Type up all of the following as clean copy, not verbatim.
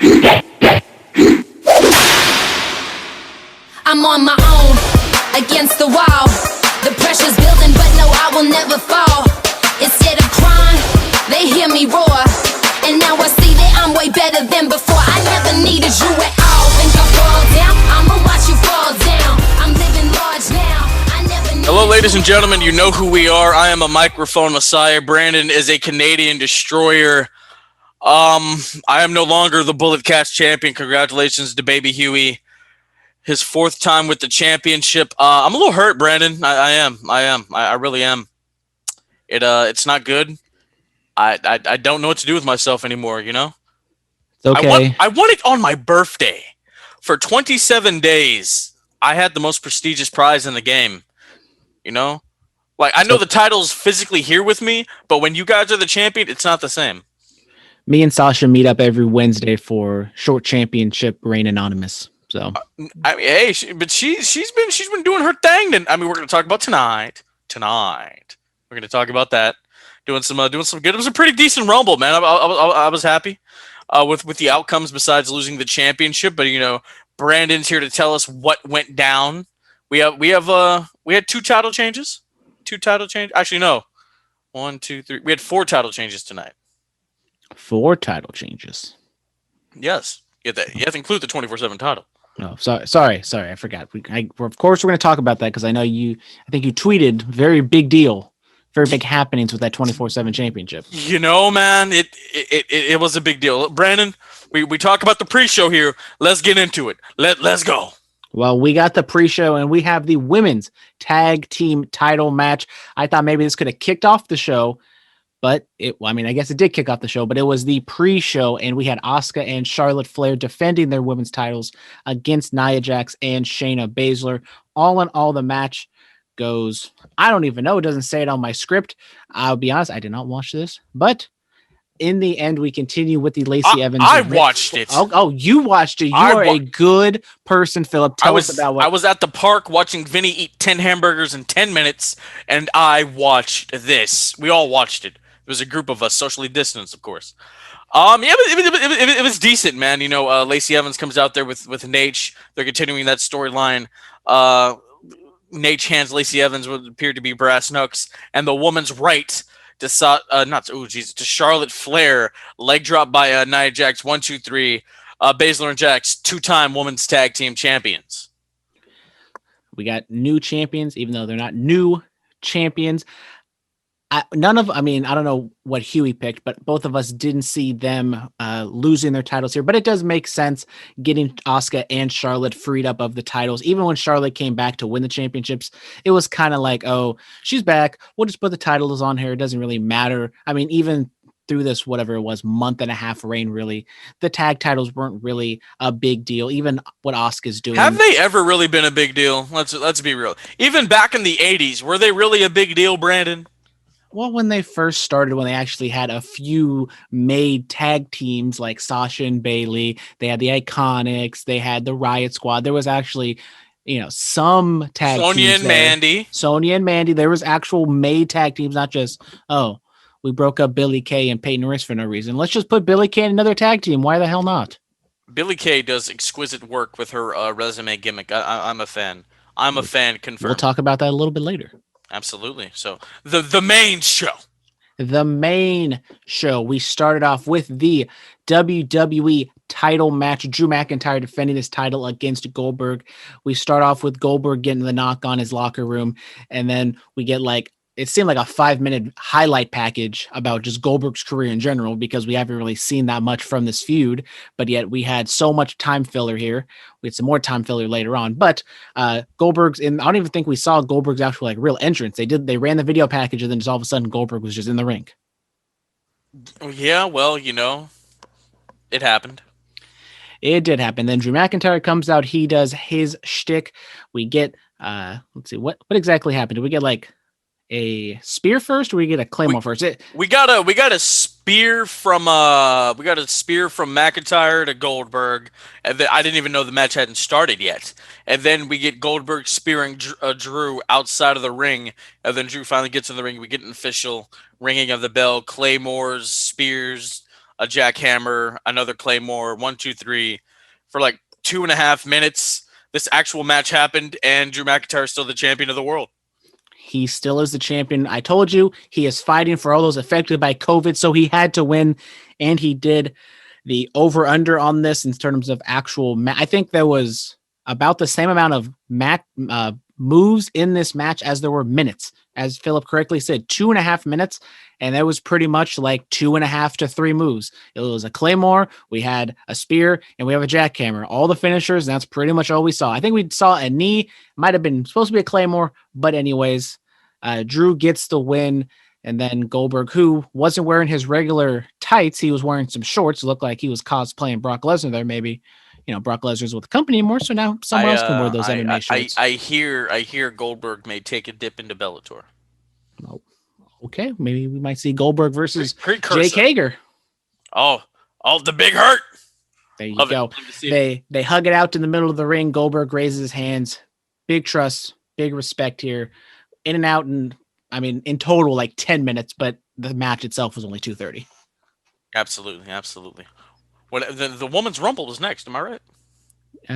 I'm on my own, against the wall. The pressure's building, but no, I will never fall. Instead of crying, they hear me roar. And now I see that I'm way better than before. I never needed you at all. Think I fall down? I'ma watch you fall down. I'm living large now. I never needed. Hello, ladies and gentlemen. You know who we are. I am a microphone messiah. Brandon is a Canadian destroyer. I am no longer the Bullet Cats champion. Congratulations to Baby Huey. His fourth time with the championship. I'm a little hurt, Brandon. I am. I really am. It's not good. I don't know what to do with myself anymore, you know? It's okay. I won it on my birthday. For 27 days, I had the most prestigious prize in the game. You know? Like, I know the title's physically here with me, but when you guys are the champion, it's not the same. Me and Sasha meet up every Wednesday for short championship reign anonymous. So I mean, hey, she's been doing her thing. And I mean, we're going to talk about tonight. We're going to talk about that. Doing some good. It was a pretty decent Rumble, man. I was happy with the outcomes besides losing the championship. But you know, Brandon's here to tell us what went down. We had two title changes. Actually, no. 1, 2, 3. We had 4 title changes tonight. 4 title changes. Yes, you have to include the 24/7 title. No, sorry, I forgot. Of course, we're going to talk about that because I know I think you tweeted very big deal, very big happenings with that 24/7 championship. You know, man, it was a big deal. Brandon, we talk about the pre-show here. Let's get into it. Let's go. Well, we got the pre-show and we have the women's tag team title match. I thought maybe this could have kicked off the show, but I guess it did kick off the show, but it was the pre-show and we had Asuka and Charlotte Flair defending their women's titles against Nia Jax and Shayna Baszler. All in all, the match goes, I don't even know. It doesn't say it on my script. I'll be honest, I did not watch this, but in the end, we continue with the Lacey Evans. I watched it. Oh, you watched it. You are a good person, Philip. Tell us about what. I was at the park watching Vinny eat 10 hamburgers in 10 minutes, and I watched this. We all watched it. It was a group of us, socially distanced, of course. It was decent, man. You know, Lacey Evans comes out there with Nate. They're continuing that storyline. Nate hands Lacey Evans what appeared to be brass knucks, and the woman's right to Charlotte Flair, leg drop by Nia Jax, 1, 2, 3. Baszler and Jax, 2-time women's tag team champions. We got new champions, even though they're not new champions. I don't know what Huey picked, but both of us didn't see them losing their titles here. But it does make sense getting Asuka and Charlotte freed up of the titles. Even when Charlotte came back to win the championships, it was kind of like, oh, she's back. We'll just put the titles on her. It doesn't really matter. I mean, even through this, whatever it was, month and a half reign, really, the tag titles weren't really a big deal. Even what Asuka's doing. Have they ever really been a big deal? Let's be real. Even back in the 80s, were they really a big deal, Brandon? Well, when they first started, when they actually had a few made tag teams like Sasha and Bayley, they had the Iconics, they had the Riot Squad. There was actually, some tag teams. Sonya and Mandy. There was actual made tag teams, not just, we broke up Billie Kay and Peyton Royce for no reason. Let's just put Billie Kay in another tag team. Why the hell not? Billie Kay does exquisite work with her resume gimmick. I'm a fan. I'm a fan, confirmed. We'll talk about that a little bit later. Absolutely. So the main show. The main show. We started off with the WWE title match. Drew McIntyre defending his title against Goldberg. We start off with Goldberg getting the knock on his locker room. And then we get it seemed like a 5-minute highlight package about just Goldberg's career in general, because we haven't really seen that much from this feud, but yet we had so much time filler here. We had some more time filler later on, but Goldberg's I don't even think we saw Goldberg's actual real entrance. They ran the video package and then just all of a sudden Goldberg was just in the ring. Yeah, well, it happened. It did happen. Then Drew McIntyre comes out. He does his shtick. We get, let's see, what exactly happened? Did we get a spear first, or we get a Claymore first? We got a spear from McIntyre to Goldberg, and then I didn't even know the match hadn't started yet. And then we get Goldberg spearing Drew outside of the ring, and then Drew finally gets in the ring. We get an official ringing of the bell, Claymores, spears, a jackhammer, another claymore, 1, 2, 3, for like 2.5 minutes. This actual match happened, and Drew McIntyre is still the champion of the world. He still is the champion. I told you he is fighting for all those affected by COVID, so he had to win, and he did. The over-under on this in terms of actual I think there was about the same amount of moves in this match as there were minutes. As Philip correctly said, 2.5 minutes, and that was pretty much like 2.5 to 3 moves. It was a claymore, we had a spear, and we have a jackhammer. All the finishers, and that's pretty much all we saw. I think we saw a knee, might have been supposed to be a claymore, but anyways, Drew gets the win. And then Goldberg, who wasn't wearing his regular tights, he was wearing some shorts. It looked like he was cosplaying Brock Lesnar there. Maybe, Brock Lesnar's with the company anymore, so now someone else can wear those MMA shorts. I hear Goldberg may take a dip into Bellator. Oh, okay, maybe we might see Goldberg versus Jake Hager. Oh, the big hurt. There you go. They hug it out in the middle of the ring. Goldberg raises his hands. Big trust, big respect here. In and out, and in total, like 10 minutes, but the match itself was only 2:30. Absolutely. What the women's rumble was next? Am I right?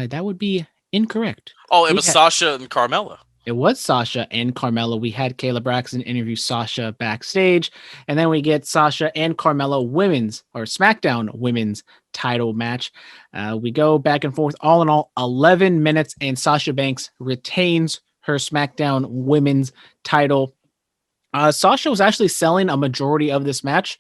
That would be incorrect. Oh, it was Sasha and Carmella. It was Sasha and Carmella. We had Kayla Braxton interview Sasha backstage, and then we get Sasha and Carmella SmackDown women's title match. We go back and forth. All in all, 11 minutes, and Sasha Banks retains her SmackDown women's title. Sasha was actually selling a majority of this match.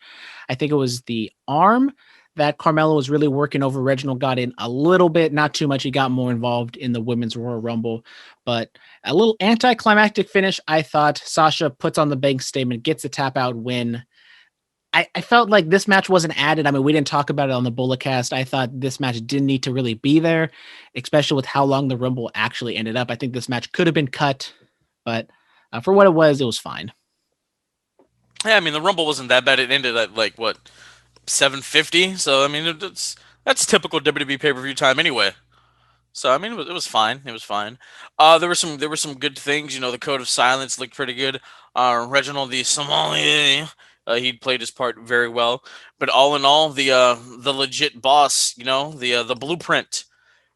I think it was the arm that Carmella was really working over. Reginald got in a little bit, not too much. He got more involved in the Women's Royal Rumble, but a little anticlimactic finish. I thought Sasha puts on the bank statement, gets a tap out win. I felt like this match wasn't added. We didn't talk about it on the Bulletcast. I thought this match didn't need to really be there, especially with how long the Rumble actually ended up. I think this match could have been cut, but for what it was fine. Yeah, the Rumble wasn't that bad. It ended at 7:50. So that's typical WWE pay-per-view time anyway. So it was fine. It was fine. There were some good things. The Code of Silence looked pretty good. Reginald the Sommelier, he played his part very well. But all in all, the legit boss, the Blueprint,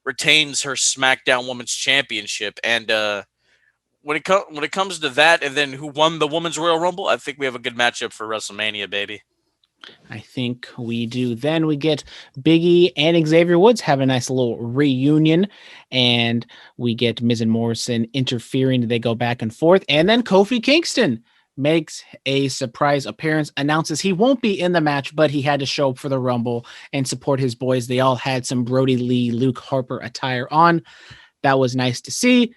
retains her SmackDown Women's Championship. And when it comes to that, and then who won the Women's Royal Rumble, I think we have a good matchup for WrestleMania, baby. I think we do. Then we get Big E and Xavier Woods have a nice little reunion, and we get Miz and Morrison interfering. They go back and forth, and then Kofi Kingston makes a surprise appearance, announces he won't be in the match, but he had to show up for the Rumble and support his boys. They all had some Brody Lee, Luke Harper attire on. That was nice to see.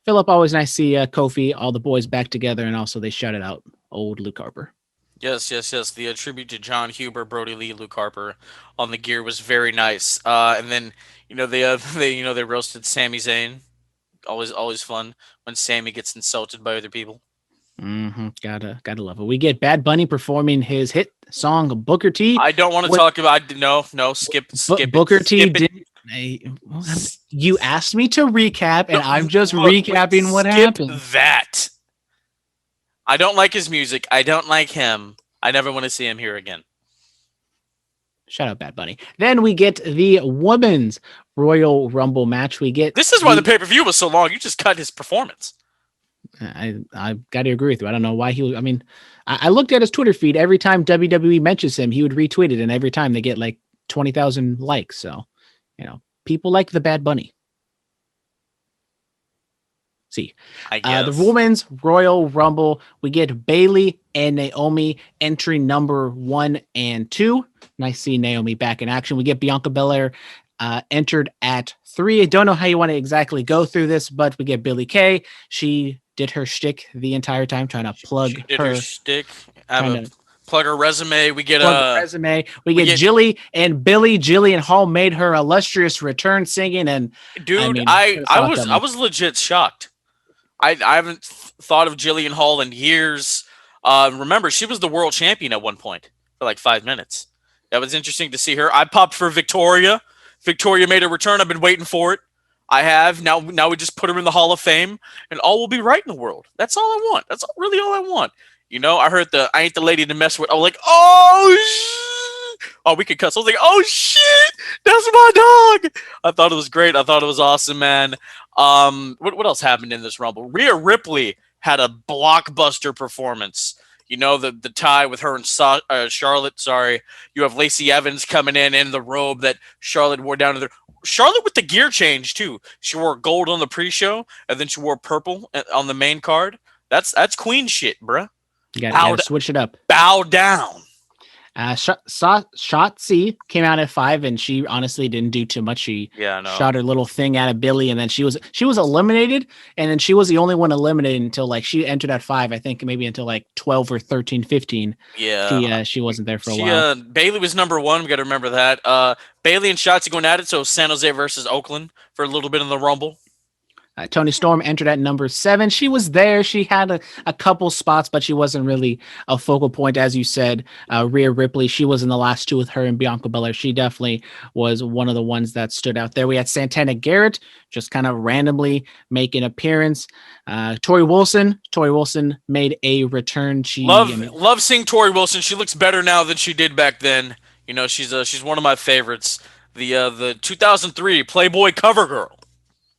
Philip, always nice to see Kofi, all the boys back together, and also they shouted out old Luke Harper. Yes. The tribute to John Huber, Brody Lee, Luke Harper on the gear was very nice. And then they roasted Sami Zayn. Always fun when Sammy gets insulted by other people. Mm-hmm. Gotta love it. We get Bad Bunny performing his hit song Booker T. I don't want to talk about. No, skip. Booker T did. You asked me to recap, and I'm just recapping what happened. That. I don't like his music. I don't like him. I never want to see him here again. Shout out Bad Bunny. Then we get the Women's Royal Rumble match. This is why the pay-per-view was so long. You just cut his performance. I got to agree with you. I don't know why he was. I looked at his Twitter feed. Every time WWE mentions him, he would retweet it, and every time they get like 20,000 likes. So, people like the Bad Bunny. See, the Women's Royal Rumble, we get Bayley and Naomi entry number 1 and 2. Nice seeing Naomi back in action. We get Bianca Belair entered at 3. I don't know how you want to exactly go through this, but we get Billie Kay. She did her shtick the entire time, trying to plug her shtick. Plug her resume. We get resume. We get Jilly and Billy. Jillian Hall made her illustrious return singing, and dude, I was legit shocked. I haven't thought of Jillian Hall in years. Remember, she was the world champion at one point for like 5 minutes. That was interesting to see her. I popped for Victoria. Victoria made a return. I've been waiting for it. I have. Now we just put her in the Hall of Fame, and all will be right in the world. That's all I want. That's really all I want. I heard I ain't the lady to mess with. I'm like, oh, Oh, we could cuss. I was like, oh shit, that's my dog. I thought it was great. I thought it was awesome, man. What else happened in this Rumble? Rhea Ripley had a blockbuster performance. You know, the tie with her and Charlotte. Sorry, you have Lacey Evans coming in the robe that Charlotte wore down to the. Charlotte with the gear change too. She wore gold on the pre-show, and then she wore purple on the main card. That's queen shit, bruh. You got to switch it up. Bow down. Shotzi came out at 5, and she honestly didn't do too much. She shot her little thing at a Billy, and then she was eliminated, and then she was the only one eliminated until like she entered at 5. I think maybe until like 12 or 13, 15. Yeah, she wasn't there for a while. Bailey was number 1. We got to remember that. Bailey and Shotzi going at it. So San Jose versus Oakland for a little bit in the Rumble. Toni Storm entered at number 7. She was there. She had a couple spots, but she wasn't really a focal point, as you said. Rhea Ripley, she was in the last 2 with her and Bianca Belair. She definitely was one of the ones that stood out there. We had Santana Garrett just kind of randomly make an appearance. Tori Wilson made a return. Love seeing Tori Wilson. She looks better now than she did back then. You know, she's one of my favorites. The 2003 Playboy cover girl.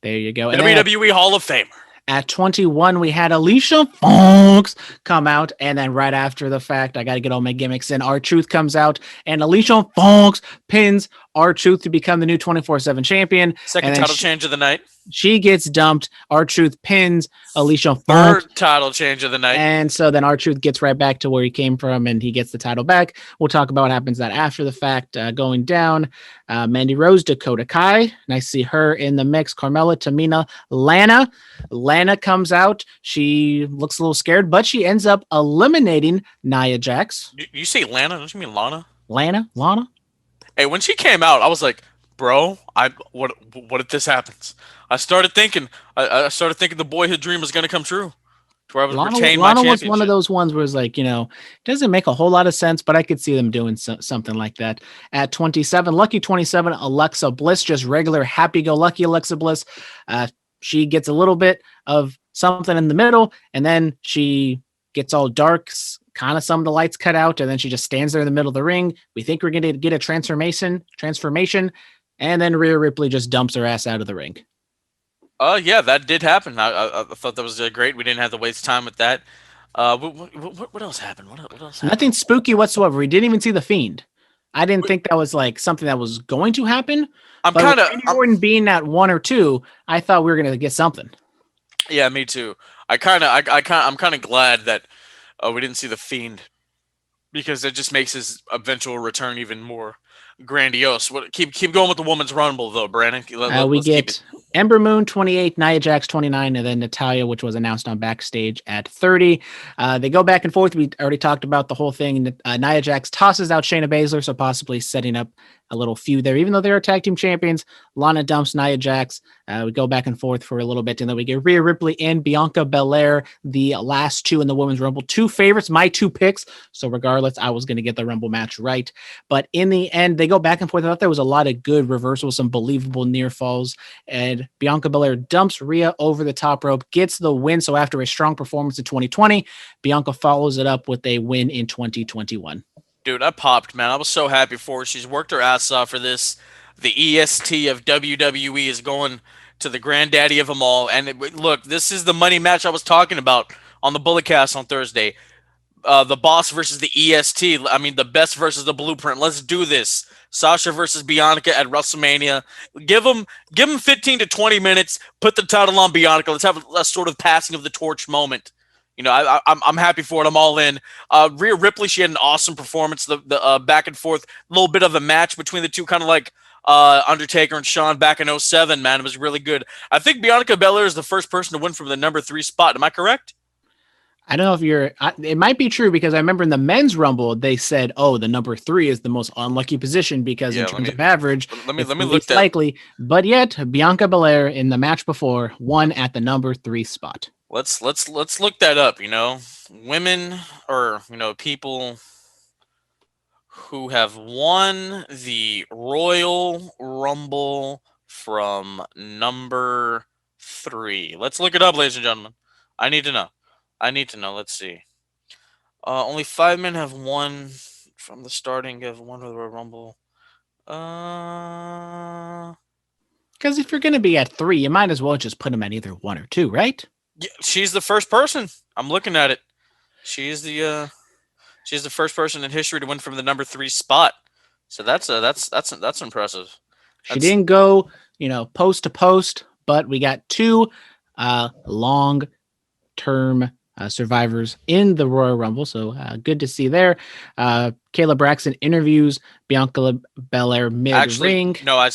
There you go. WWE Hall of Famer. At 21, we had Alicia Fox come out, and then right after the fact, I got to get all my gimmicks in. R-Truth comes out, and Alicia Fox pins R-Truth to become the new 24/7 champion. Second title change of the night. She gets dumped. R-Truth pins Alicia Fox. Third title change of the night. And so then R-Truth gets right back to where he came from, and he gets the title back. We'll talk about what happens that after the fact. Going down, Mandy Rose, Dakota Kai. Nice to see her in the mix. Carmella, Tamina, Lana. Lana comes out. She looks a little scared, but she ends up eliminating Nia Jax. You say Lana? Don't you mean Lana? Lana? Hey, when she came out, I was like, bro, what if this happens? I started thinking the boyhood dream was going to come true. To where I was retain my championship. Lana was one of those ones where it's like, doesn't make a whole lot of sense, but I could see them doing something like that. At 27, lucky 27, Alexa Bliss, just regular happy-go-lucky Alexa Bliss. She gets a little bit of something in the middle, and then she gets all dark, kind of some of the lights cut out, and then she just stands there in the middle of the ring. We think we're going to get a transformation, and then Rhea Ripley just dumps her ass out of the ring. Yeah, that did happen. I thought that was great. We didn't have to waste time with that. What else happened? What else happened? Nothing spooky whatsoever. We didn't even see the Fiend. I didn't think that was like something that was going to happen. I'm Orton being at 1 or 2. I thought we were going to get something. Yeah, me too. I'm kind of glad that we didn't see the Fiend, because it just makes his eventual return even more grandiose. Keep going with the women's rumble though, Brandon. We get Ember Moon 28, Nia Jax 29, and then Natalya, which was announced on Backstage at 30. They go back and forth. We already talked about the whole thing. Nia Jax tosses out Shayna Baszler, so possibly setting up a little feud there. Even though they're tag team champions, Lana dumps Nia Jax. We go back and forth for a little bit, and then we get Rhea Ripley and Bianca Belair, the last 2 in the Women's Rumble. 2 favorites, my 2 picks. So regardless, I was going to get the Rumble match right. But in the end, they go back and forth. I thought there was a lot of good reversals, some believable near falls, and Bianca Belair dumps Rhea over the top rope, gets the win. So after a strong performance in 2020, Bianca follows it up with a win in 2021. Dude, I popped, man. I was so happy for her. She's worked her ass off for this. The EST of WWE is going to the granddaddy of them all. And look, this is the money match I was talking about on the Bulletcast on Thursday. The Boss versus the EST. I mean, the Best versus the Blueprint. Let's do this. Sasha versus Bianca at WrestleMania. Give them 15 to 20 minutes. Put the title on Bianca. Let's have a sort of passing of the torch moment. I'm happy for it. I'm all in. Rhea Ripley, she had an awesome performance. The back and forth, a little bit of a match between the two, kind of like Undertaker and Shawn back in 07, man. It was really good. I think Bianca Belair is the first person to win from the number 3 spot. Am I correct? I don't know if it might be true, because I remember in the men's rumble, they said, the number 3 is the most unlucky position because in terms of average, let me look that likely. But yet Bianca Belair in the match before won at the number 3 spot. Let's look that up. Women or people who have won the Royal Rumble from number 3. Let's look it up, ladies and gentlemen. I need to know. Let's see. Only 5 men have won from the starting of one of the Royal Rumble. Uh, Because if you're going to be at 3, you might as well just put him at either 1 or 2, right? yeah, she's the first person. I'm looking at it. She's the first person in history to win from the number 3 spot. So that's impressive. She That's didn't go, post to post, but we got 2 long-term survivors in the Royal Rumble. So good to see there. Kayla Braxton interviews Bianca Belair actually mid-ring. no. I'm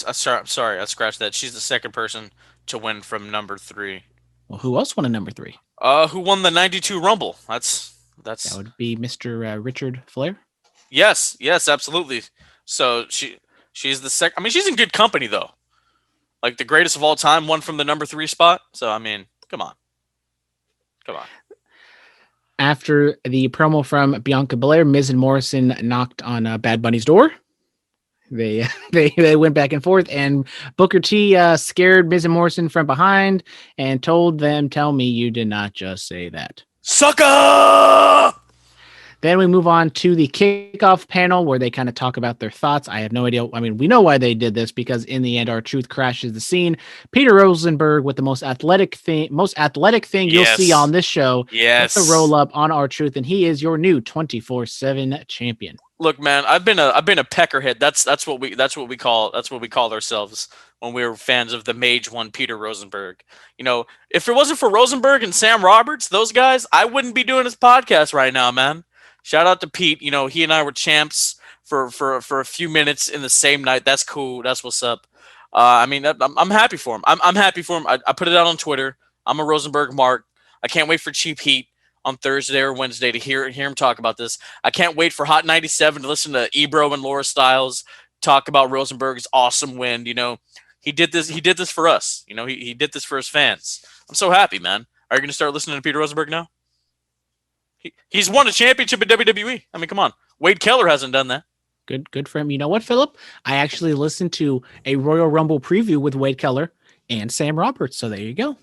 sorry. I scratched that. She's the second person to win from number 3. Well, who else won a number 3? Who won the '92 Rumble? That would be Mr. Richard Flair. Yes, absolutely. So she's the second. I mean, she's in good company though. Like the greatest of all time won from the number 3 spot. So I mean, come on. After the promo from Bianca Belair, Miz and Morrison knocked on Bad Bunny's door. They went back and forth, and Booker T scared Miz and Morrison from behind and told them, "Tell me you did not just say that, sucker." Then we move on to the kickoff panel where they kind of talk about their thoughts. I have no idea. I mean, we know why they did this because in the end, R-Truth crashes the scene. Peter Rosenberg with the most athletic thing you'll see on this show. Yes. With the roll up on R-Truth, and he is your new 24/7 champion. Look, man, I've been a peckerhead. That's what we call ourselves when we were fans of the Mage One, Peter Rosenberg. If it wasn't for Rosenberg and Sam Roberts, those guys, I wouldn't be doing this podcast right now, man. Shout out to Pete. He and I were champs for a few minutes in the same night. That's cool. That's what's up. I'm happy for him. I'm happy for him. I put it out on Twitter. I'm a Rosenberg mark. I can't wait for Cheap Heat on Thursday or Wednesday to hear him talk about this. I can't wait for Hot 97 to listen to Ebro and Laura Styles talk about Rosenberg's awesome win. He did this for us. He did this for his fans. I'm so happy, man. Are you going to start listening to Peter Rosenberg now? He's won a championship in WWE. I mean, come on. Wade Keller hasn't done that. Good for him. You know what, Philip? I actually listened to a Royal Rumble preview with Wade Keller and Sam Roberts. So there you go.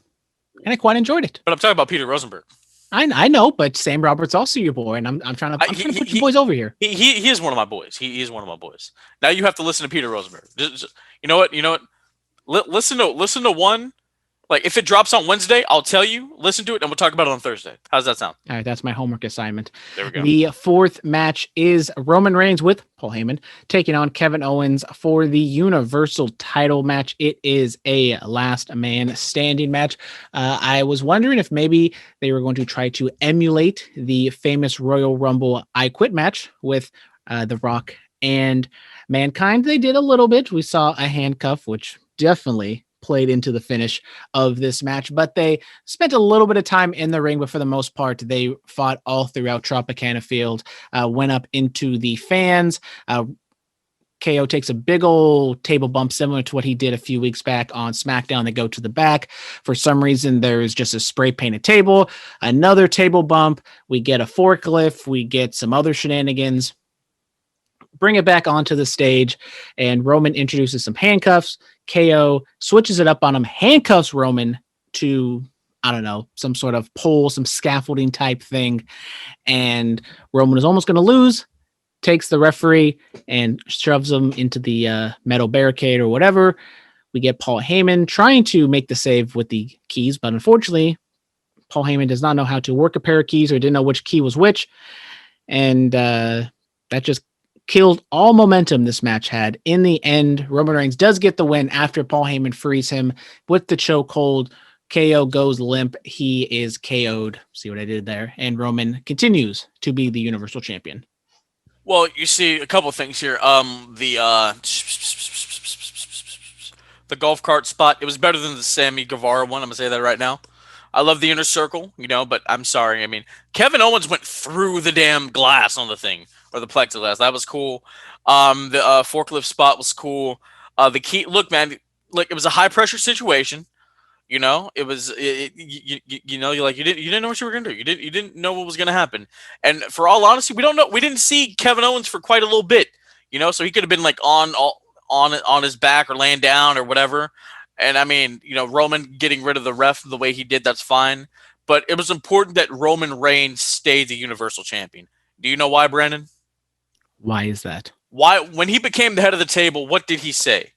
And I quite enjoyed it. But I'm talking about Peter Rosenberg. I know, but Sam Roberts also your boy, and I'm trying to put you boys over here. He is one of my boys. He is one of my boys. Now you have to listen to Peter Rosenberg. You know what? Listen to one. Like if it drops on Wednesday, I'll tell you. Listen to it, and we'll talk about it on Thursday. How does that sound? All right, that's my homework assignment. There we go. The 4th match is Roman Reigns with Paul Heyman taking on Kevin Owens for the Universal title match. It is a last man standing match. I was wondering if maybe they were going to try to emulate the famous Royal Rumble I Quit match with The Rock and Mankind. They did a little bit. We saw a handcuff, which definitely played into the finish of this match, but they spent a little bit of time in the ring, but for the most part, they fought all throughout Tropicana Field, went up into the fans. KO takes a big old table bump similar to what he did a few weeks back on SmackDown. They go to the back. For some reason, there's just a spray painted table, another table bump. We get a forklift. We get some other shenanigans. Bring it back onto the stage, and Roman introduces some handcuffs. KO switches it up on him, handcuffs Roman to, I don't know, some sort of pole, some scaffolding type thing. And Roman is almost going to lose, takes the referee and shoves him into the metal barricade or whatever. We get Paul Heyman trying to make the save with the keys, but unfortunately, Paul Heyman does not know how to work a pair of keys or didn't know which key was which. And that just killed all momentum this match had. In the end, Roman Reigns does get the win after Paul Heyman frees him with the chokehold. KO goes limp. He is KO'd. See what I did there? And Roman continues to be the Universal Champion. Well, you see a couple things here. The golf cart spot, it was better than the Sammy Guevara one. I'm going to say that right now. I love the inner circle, but I'm sorry. I mean, Kevin Owens went through the damn glass on the thing, or the plexiglass. That was cool. The forklift spot was cool. The key, look, man, it was a high pressure situation. It was, you didn't know what you were gonna do. You didn't know what was gonna happen. And for all honesty, we don't know. We didn't see Kevin Owens for quite a little bit. So he could have been like on his back or laying down or whatever. And I mean, Roman getting rid of the ref the way he did, that's fine. But it was important that Roman Reigns stay the Universal Champion. Do you know why, Brandon? Why is that? Why, when he became the head of the table, what did he say?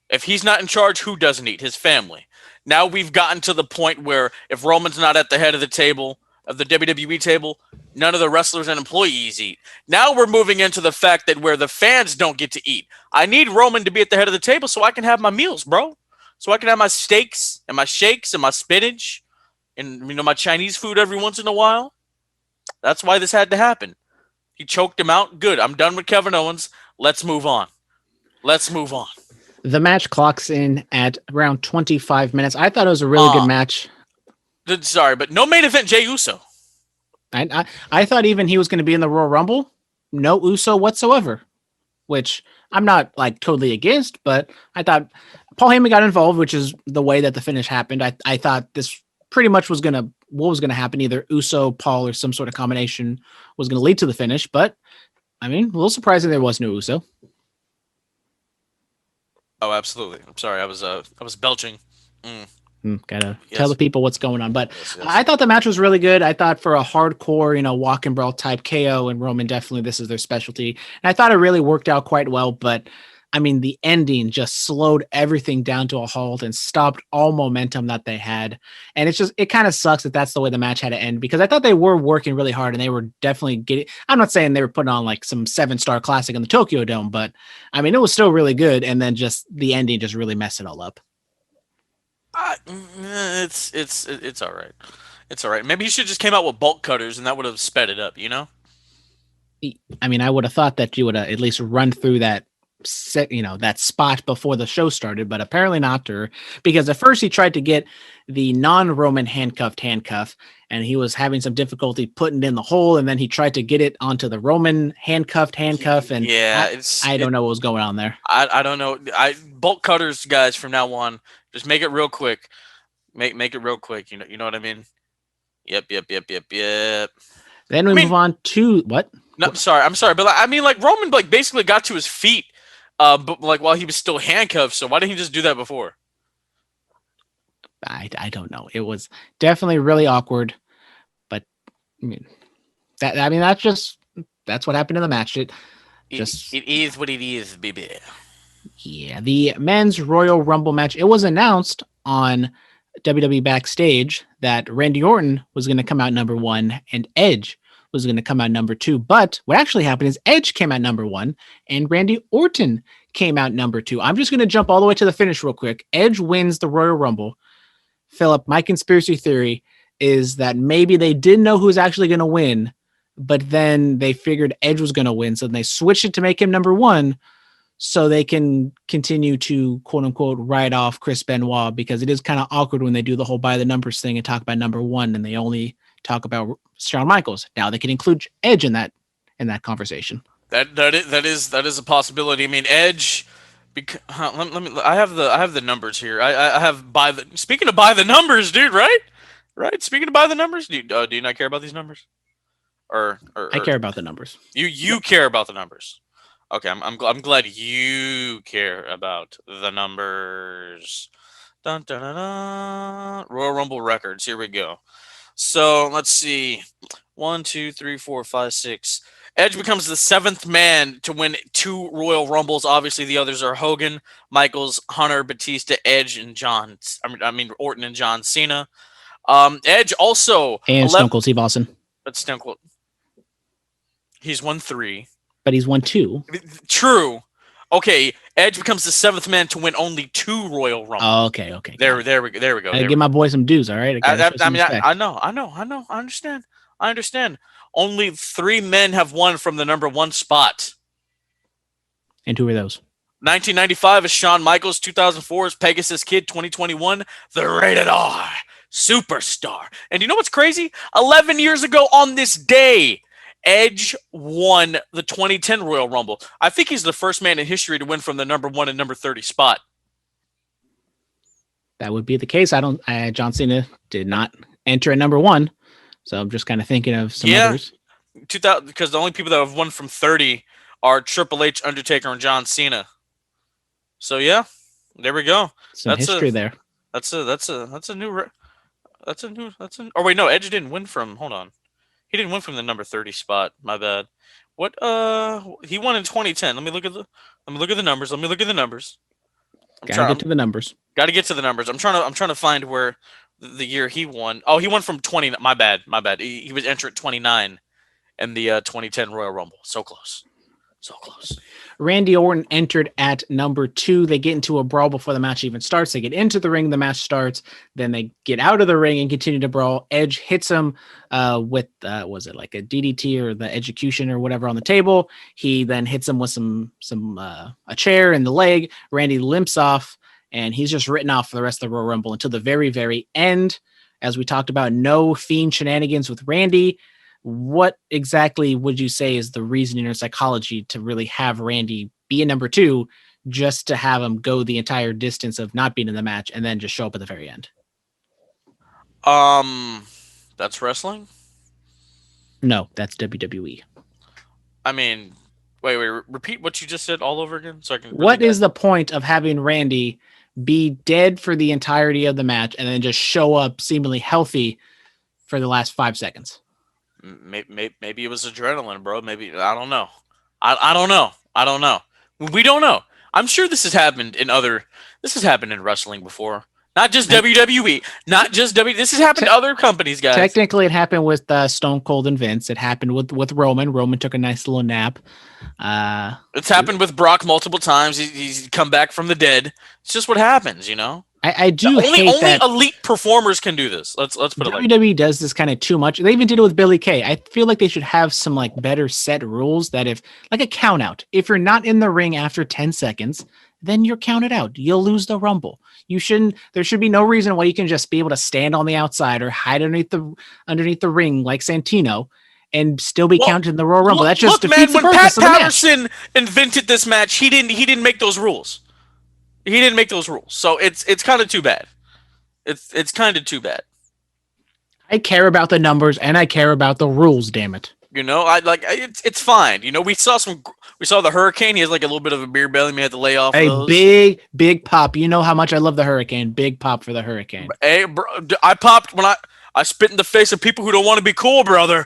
If he's not in charge, who doesn't eat? His family. Now we've gotten to the point where if Roman's not at the head of the table, of the WWE table, none of the wrestlers and employees eat. Now we're moving into the fact that where the fans don't get to eat. I need Roman to be at the head of the table so I can have my meals, bro. So I can have my steaks and my shakes and my spinach and my Chinese food every once in a while. That's why this had to happen. He choked him out. Good. I'm done with Kevin Owens. Let's move on. Let's move on. The match clocks in at around 25 minutes. I thought it was a really good match. Sorry, but no main event Jey Uso. I thought even he was going to be in the Royal Rumble. No Uso whatsoever, which I'm not like totally against, but I thought Paul Heyman got involved, which is the way that the finish happened. I thought this pretty much was going to happen. Either Uso, Paul, or some sort of combination was going to lead to the finish, but I mean, a little surprising there was no Uso. Oh, absolutely. I'm sorry. I was belching. Gotta tell the people what's going on. But yes. I thought the match was really good. I thought for a hardcore, walk and brawl type KO and Roman, definitely this is their specialty. And I thought it really worked out quite well. But I mean, the ending just slowed everything down to a halt and stopped all momentum that they had. And it kind of sucks that that's the way the match had to end, because I thought they were working really hard and they were definitely getting, I'm not saying they were putting on like some 7-star classic in the Tokyo Dome, but I mean, it was still really good. And then just the ending just really messed it all up. It's all right. It's all right. Maybe he should just came out with bolt cutters and that would have sped it up, I mean, I would have thought that you would have at least run through that set, that spot before the show started, but apparently not, because at first he tried to get the non-Roman handcuff, and he was having some difficulty putting it in the hole, and then he tried to get it onto the Roman handcuff, and I don't know what was going on there. I don't know. Bolt cutters, guys, from now on, just make it real quick. Make it real quick. You know what I mean? Yep. Then we move on to what? No, I'm sorry, but I mean, like Roman, like basically got to his feet, but like while he was still handcuffed. So why didn't he just do that before? I don't know. It was definitely really awkward, but that's what happened in the match. It is what it is, baby. Yeah, the men's Royal Rumble match. It was announced on WWE Backstage that Randy Orton was going to come out number 1 and Edge was going to come out number 2. But what actually happened is Edge came out number 1 and Randy Orton came out number 2. I'm just going to jump all the way to the finish real quick. Edge wins the Royal Rumble. Philip, my conspiracy theory is that maybe they didn't know who was actually going to win, but then they figured Edge was going to win. So they switched it to make him number 1 so they can continue to, quote unquote, write off Chris Benoit, because it is kind of awkward when they do the whole by the numbers thing and talk about number 1 and they only talk about Shawn Michaels. Now they can include Edge in that conversation. That is a possibility. I mean, Edge. Let me. I have the numbers here. I have speaking of by the numbers, dude. Right. Speaking of by the numbers, do you not care about these numbers? Or I care about the numbers. You care about the numbers. Okay, I'm glad you care about the numbers. Dun, dun, dun, dun. Royal Rumble records. Here we go. So let's see. 1, 2, 3, 4, 5, 6. Edge becomes the 7th man to win 2 Royal Rumbles. Obviously, the others are Hogan, Michaels, Hunter, Batista, Edge, and Orton and John Cena. Edge also and Stone Cold Steve Austin. But Stone Cold, he's won 3. But he's won 2. True. Okay, Edge becomes the 7th man to win only 2 Royal Rumbles. Oh, okay. There we go. I give my boy some dues. All right. I know. I understand. Only 3 men have won from the number 1 spot. And who are those? 1995 is Shawn Michaels. 2004 is Pegasus Kid. 2021, the Rated R Superstar. And you know what's crazy? 11 years ago on this day, Edge won the 2010 Royal Rumble. I think he's the first man in history to win from the number 1 and number 30 spot. That would be the case. John Cena did not enter at number 1. So I'm just kind of thinking of some others. 2000, because the only people that have won from 30 are Triple H, Undertaker, and John Cena. So yeah, there we go. Some history there. Oh wait, no, Edge didn't win from. Hold on, he didn't win from the number 30 spot. My bad. What? He won in 2010. Let me look at the numbers. Let me look at the numbers. I'm Gotta trying. get to the numbers. Got to get to the numbers. I'm trying to find where the year he won. Oh, he won from 20. My bad. My bad. He was entered 29 in the 2010 Royal Rumble. So close. So close. Randy Orton entered at number 2. They get into a brawl before the match even starts. They get into the ring, the match starts. Then they get out of the ring and continue to brawl. Edge hits him with, was it like a DDT or the execution or whatever on the table? He then hits him with a chair in the leg. Randy limps off, and he's just written off for the rest of the Royal Rumble until the very, very end. As we talked about, no Fiend shenanigans with Randy. What exactly would you say is the reasoning or psychology to really have Randy be a number 2 just to have him go the entire distance of not being in the match and then just show up at the very end? That's wrestling? No, that's WWE. I mean, wait, repeat what you just said all over again so I can. What is the point of having Randy be dead for the entirety of the match and then just show up seemingly healthy for the last 5 seconds? Maybe it was adrenaline, bro. Maybe I don't know. I don't know. I don't know. We don't know. I'm sure this has happened in wrestling before. Not just WWE. Not just WWE. This has happened to other companies, guys. Technically, it happened with Stone Cold and Vince. It happened with Roman. Roman took a nice little nap. It's happened with Brock multiple times. He's come back from the dead. It's just what happens, you know. I do hate only that elite performers can do this. Let's put it like WWE does this kind of too much. They even did it with Billy Kay. I feel like they should have some like better set rules that if like a count out, if you're not in the ring after 10 seconds, then you're counted out. You'll lose the Rumble. There should be no reason why you can just be able to stand on the outside or hide underneath the ring like Santino and still be counted in the Royal Rumble. That just defeats the purpose of the match. When Pat Patterson invented this match, he didn't make those rules. He didn't make those rules. So it's kind of too bad. It's kind of too bad. I care about the numbers and I care about the rules, damn it. You know, it's fine. You know, we saw the Hurricane. He has like a little bit of a beer belly. We had to lay off. Hey, big pop. You know how much I love the Hurricane. Big pop for the Hurricane. Hey, bro, I popped when I spit in the face of people who don't want to be cool, brother.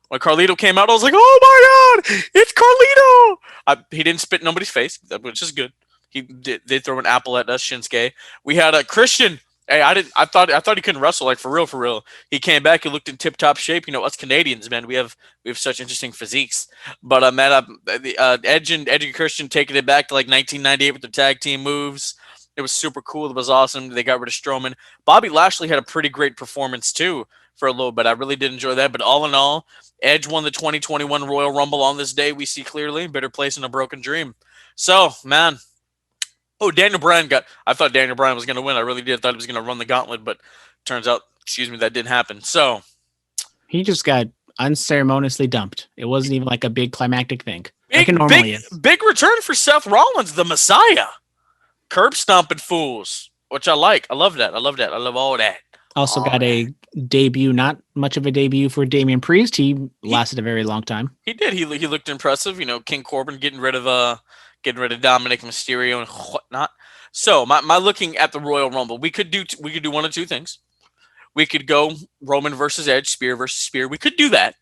When Carlito came out, I was like, oh my God, it's Carlito. He didn't spit in nobody's face, which is good. He did throw an apple at us, Shinsuke. We had a Christian. Hey, I thought he couldn't wrestle, like for real. He came back, he looked in tip top shape. You know, us Canadians, man, we have such interesting physiques. But Edge and Christian taking it back to like 1998 with the tag team moves. It was super cool. It was awesome. They got rid of Strowman. Bobby Lashley had a pretty great performance too for a little bit. I really did enjoy that. But all in all, Edge won the 2021 Royal Rumble on this day. We see clearly better place in a broken dream. So, man. Oh, Daniel Bryan I thought Daniel Bryan was going to win. I really did. I thought he was going to run the gauntlet, but turns out, that didn't happen. So he just got unceremoniously dumped. It wasn't even like a big climactic thing. Like it normally is. Big return for Seth Rollins, the Messiah. Curb stomping fools, which I like. I love that. I love all that. Also got a debut, not much of a debut for Damian Priest. He lasted a very long time. He did. He looked impressive. You know, King Corbin getting rid of Dominic Mysterio and whatnot. So my looking at the Royal Rumble, we could do one of two things. We could go Roman versus Edge, Spear versus Spear. We could do that,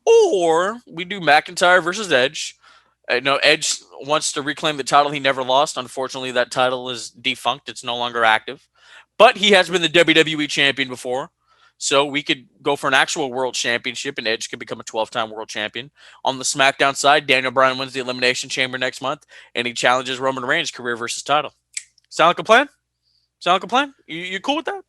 or we do McIntyre versus Edge. Edge wants to reclaim the title he never lost. Unfortunately, that title is defunct. It's no longer active, but he has been the WWE champion before. So we could go for an actual world championship, and Edge could become a 12-time world champion. On the SmackDown side, Daniel Bryan wins the Elimination Chamber next month, and he challenges Roman Reigns' career versus title. Sound like a plan? You cool with that?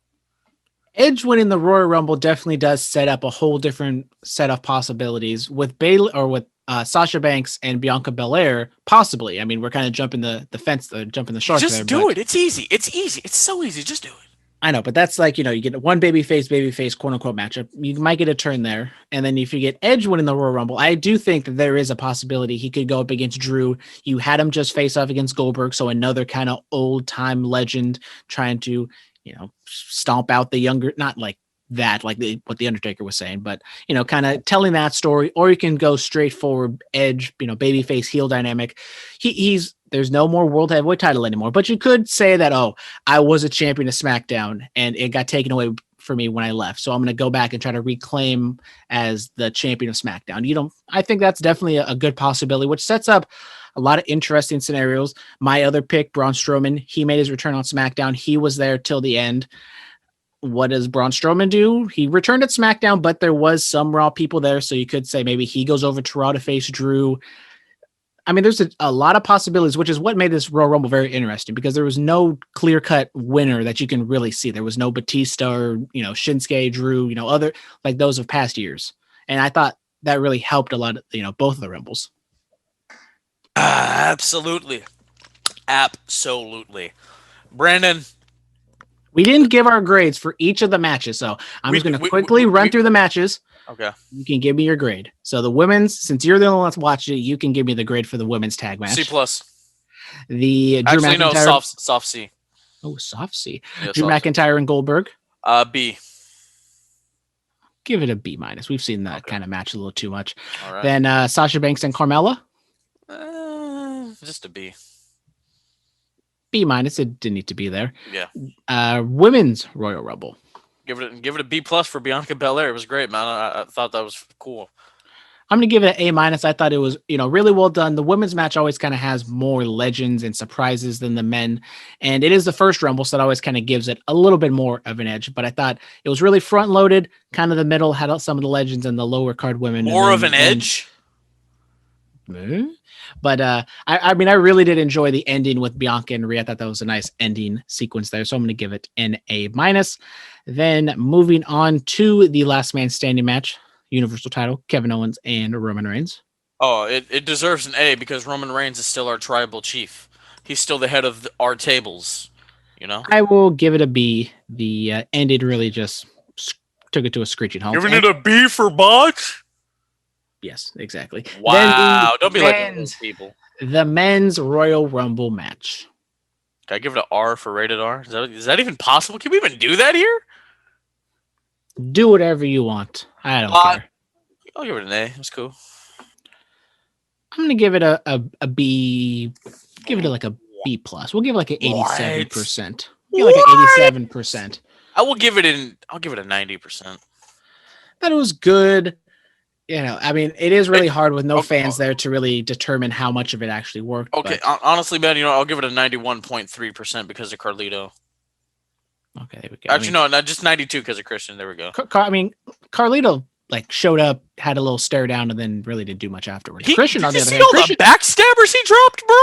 Edge winning the Royal Rumble definitely does set up a whole different set of possibilities with Bayley or with Sasha Banks and Bianca Belair. Possibly. I mean, we're kind of jumping the fence, jumping the shark. Just do it. It's easy. It's so easy. Just do it. I know, but that's like, you get one babyface, quote unquote matchup. You might get a turn there. And then if you get Edge winning the Royal Rumble, I do think that there is a possibility he could go up against Drew. You had him just face off against Goldberg. So another kind of old time legend trying to, stomp out the younger, not like that, like what the Undertaker was saying, but, kind of telling that story, or you can go straight forward Edge, babyface heel dynamic. There's no more world heavyweight title anymore, but you could say that, I was a champion of SmackDown and it got taken away for me when I left. So I'm going to go back and try to reclaim as the champion of SmackDown. I think that's definitely a good possibility, which sets up a lot of interesting scenarios. My other pick, Braun Strowman, he made his return on SmackDown. He was there till the end. What does Braun Strowman do? He returned at SmackDown, but there was some Raw people there. So you could say maybe he goes over to Raw to face Drew. I mean, there's a lot of possibilities, which is what made this Royal Rumble very interesting because there was no clear-cut winner that you can really see. There was no Batista or, Shinsuke, Drew, other like those of past years. And I thought that really helped a lot of, both of the Rumbles. Absolutely. Brandon. We didn't give our grades for each of the matches, so I'm just going to quickly run through the matches. Okay. You can give me your grade. So the women's, since you're the only one that's watched it, you can give me the grade for the women's tag match. C+. The Drew Actually, McIntyre. no, soft C. Oh, soft C. Yeah, Drew soft McIntyre and Goldberg. B. Give it a B-. We've seen that kind of match a little too much. All right. Then Sasha Banks and Carmella. Just a B. B-. It didn't need to be there. Yeah. Women's Royal Rumble. Give it a B+ for Bianca Belair. It was great, man. I thought that was cool. I'm going to give it an A-. I thought it was, really well done. The women's match always kind of has more legends and surprises than the men. And it is the first Rumble, so that always kind of gives it a little bit more of an edge. But I thought it was really front-loaded. Kind of the middle had some of the legends and the lower card women. More of an edge? But I really did enjoy the ending with Bianca and Rhea. I thought that was a nice ending sequence there. So I'm going to give it an A-. Then moving on to the last man standing match, Universal title, Kevin Owens and Roman Reigns. Oh, it deserves an A because Roman Reigns is still our tribal chief. He's still the head of our tables, I will give it a B. The ending really just took it to a screeching halt. Giving it a B for botch? Yes, exactly. Wow, don't be like those people. The men's Royal Rumble match. Can I give it an R for rated R? Is that even possible? Can we even do that here? Do whatever you want. I don't care. I'll give it an A. It's cool. I'm gonna give it a B. Give it like a B+. We'll give it like an 87%. Give it like an 87%. I'll give it a 90%. That it was good. It is really hard with no fans there to really determine how much of it actually worked. Okay, honestly, man, I'll give it a 91.3% because of Carlito. Okay, there we go. Actually, no, not just 92 because of Christian. There we go. Carlito showed up, had a little stare down, and then really didn't do much afterwards. Christian, on the other hand, all the backstabbers he dropped, bro.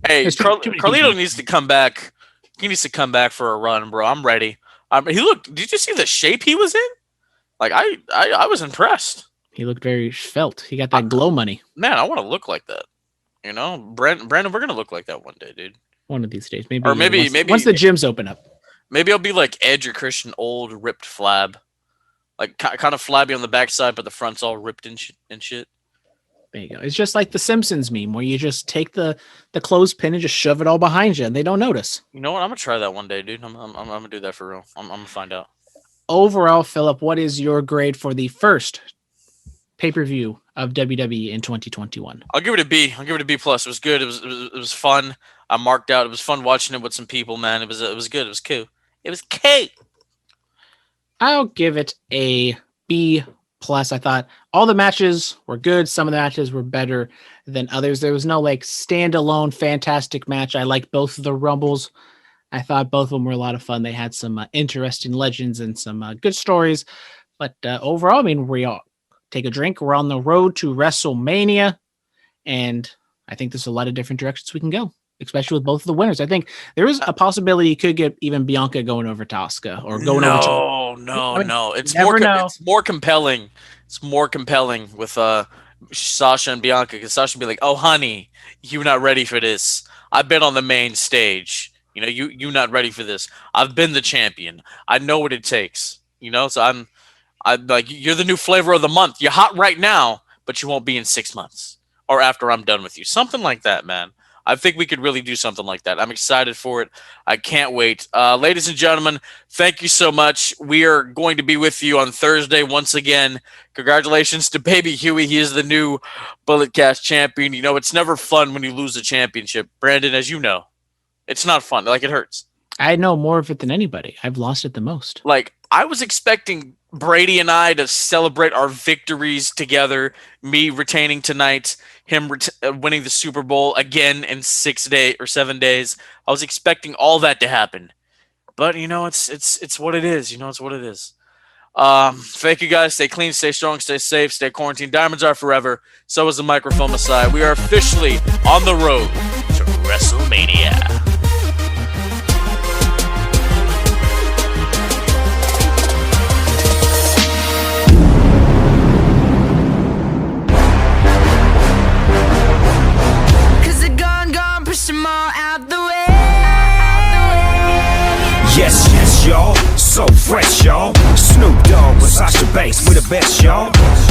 Hey, Carlito needs to come back. He needs to come back for a run, bro. I'm ready. Did you see the shape he was in? I was impressed. He looked very svelte. He got that glow money. Man, I want to look like that. Brandon, we're gonna look like that one day, dude. One of these days, maybe. Once the gyms open up. Maybe I'll be like Edge or Christian, old ripped flab, like kind of flabby on the backside, but the front's all ripped and shit. There you go. It's just like the Simpsons meme where you just take the clothespin and just shove it all behind you, and they don't notice. You know what? I'm gonna try that one day, dude. I'm gonna do that for real. I'm gonna find out. Overall, Philip, what is your grade for the first pay-per-view of WWE in 2021? I'll give it a B. I'll give it a B+. It was good. It was fun. I marked out. It was fun watching it with some people, man. It was good. It was cool. It was cute. I'll give it a B+. I thought all the matches were good. Some of the matches were better than others. There was no standalone fantastic match. I liked both of the Rumbles. I thought both of them were a lot of fun. They had some interesting legends and some good stories. But overall, we all take a drink. We're on the road to WrestleMania. And I think there's a lot of different directions we can go, especially with both of the winners. I think there is a possibility you could get even Bianca going over to Asuka or going over to... No. It's more compelling. It's more compelling with Sasha and Bianca because Sasha would be like, "Oh, honey, you're not ready for this. I've been on the main stage. You're not ready for this. I've been the champion. I know what it takes. So I'm like, you're the new flavor of the month. You're hot right now, but you won't be in 6 months or after I'm done with you. Something like that, man. I think we could really do something like that. I'm excited for it. I can't wait. Ladies and gentlemen, thank you so much. We are going to be with you on Thursday once again. Congratulations to Baby Huey. He is the new Bullet Cast champion. It's never fun when you lose a championship. Brandon, as you know, it's not fun. It hurts. I know more of it than anybody. I've lost it the most. Like, I was expecting Brady and I to celebrate our victories together, me retaining tonight, him winning the Super Bowl again in 7 days. I was expecting all that to happen. But it's what it is. It's what it is. Thank you guys. Stay clean, stay strong, stay safe, stay quarantined. Diamonds are forever. So is the microphone Messiah. We are officially on the road to WrestleMania. Push them all out the way. Yes, yes, y'all. So fresh, y'all. Snoop Dogg with Sasha Banks. We're the best, y'all.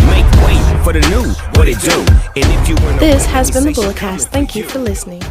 Make way for the new. What it do? And if you This has been the Bulletcast. Thank you for listening.